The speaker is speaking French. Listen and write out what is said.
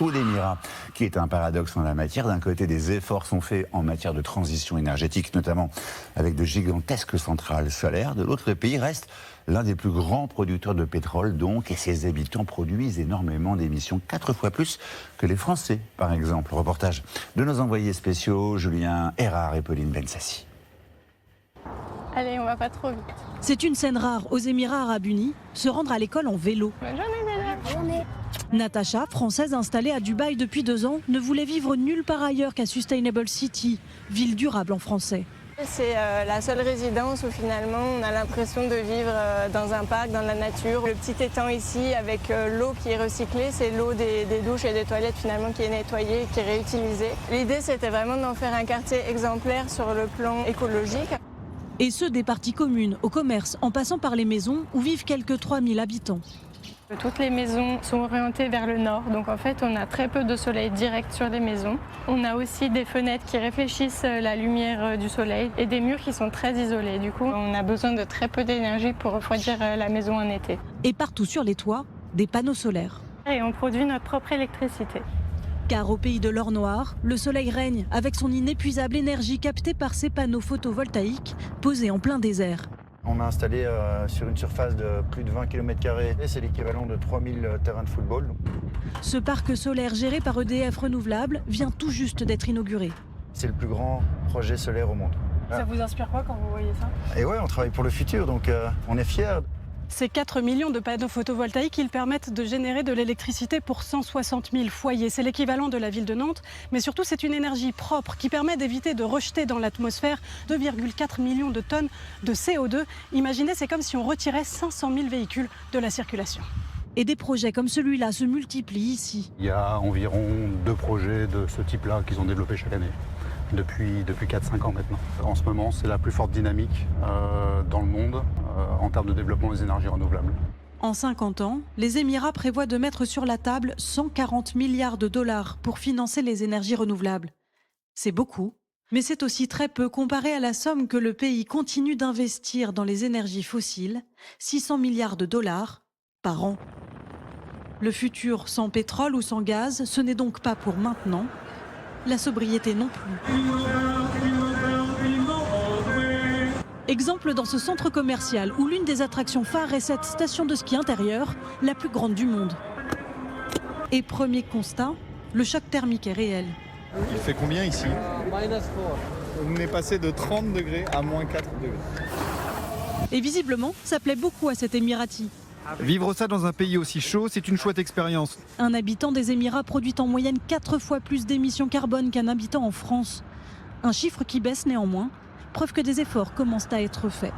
Pour l'Émirat, qui est un paradoxe en la matière. D'un côté, des efforts sont faits en matière de transition énergétique, notamment avec de gigantesques centrales solaires. De l'autre, le pays reste l'un des plus grands producteurs de pétrole, donc, et ses habitants produisent énormément d'émissions, 4 fois plus que les Français, par exemple. Reportage de nos envoyés spéciaux, Julien Erard et Pauline Bensassi. Allez, on va pas trop vite. C'est une scène rare aux Émirats Arabes Unis, se rendre à l'école en vélo. Bonne journée. Natacha, française installée à Dubaï depuis 2 ans, ne voulait vivre nulle part ailleurs qu'à Sustainable City, ville durable en français. C'est la seule résidence où finalement on a l'impression de vivre dans un parc, dans la nature. Le petit étang ici avec l'eau qui est recyclée, c'est l'eau des douches et des toilettes finalement qui est nettoyée, qui est réutilisée. L'idée c'était vraiment d'en faire un quartier exemplaire sur le plan écologique. Et ceux des parties communes, au commerce, en passant par les maisons où vivent quelques 3000 habitants. Toutes les maisons sont orientées vers le nord, donc en fait on a très peu de soleil direct sur les maisons. On a aussi des fenêtres qui réfléchissent la lumière du soleil et des murs qui sont très isolés. Du coup on a besoin de très peu d'énergie pour refroidir la maison en été. Et partout sur les toits, des panneaux solaires. Et on produit notre propre électricité. Car au pays de l'or noir, le soleil règne avec son inépuisable énergie captée par ces panneaux photovoltaïques posés en plein désert. On a installé sur une surface de plus de 20 km², c'est l'équivalent de 3000 terrains de football. Ce parc solaire géré par EDF Renouvelable vient tout juste d'être inauguré. C'est le plus grand projet solaire au monde. Ça vous inspire quoi quand vous voyez ça? Et ouais, on travaille pour le futur, donc on est fiers. Ces 4 millions de panneaux photovoltaïques, ils permettent de générer de l'électricité pour 160 000 foyers. C'est l'équivalent de la ville de Nantes, mais surtout c'est une énergie propre qui permet d'éviter de rejeter dans l'atmosphère 2,4 millions de tonnes de CO2. Imaginez, c'est comme si on retirait 500 000 véhicules de la circulation. Et des projets comme celui-là se multiplient ici. Il y a environ 2 projets de ce type-là qu'ils ont développés chaque année. Depuis 4-5 ans maintenant. En ce moment, c'est la plus forte dynamique dans le monde en termes de développement des énergies renouvelables. En 50 ans, les Émirats prévoient de mettre sur la table 140 milliards de dollars pour financer les énergies renouvelables. C'est beaucoup, mais c'est aussi très peu comparé à la somme que le pays continue d'investir dans les énergies fossiles, 600 milliards de dollars par an. Le futur sans pétrole ou sans gaz, ce n'est donc pas pour maintenant. La sobriété non plus. Exemple dans ce centre commercial où l'une des attractions phares est cette station de ski intérieure, la plus grande du monde. Et premier constat, le choc thermique est réel. Il fait combien ici? On est passé de 30 degrés à moins 4 degrés. Et visiblement, ça plaît beaucoup à cet Émirati. Vivre ça dans un pays aussi chaud, c'est une chouette expérience. Un habitant des Émirats produit en moyenne 4 fois plus d'émissions carbone qu'un habitant en France. Un chiffre qui baisse néanmoins, preuve que des efforts commencent à être faits.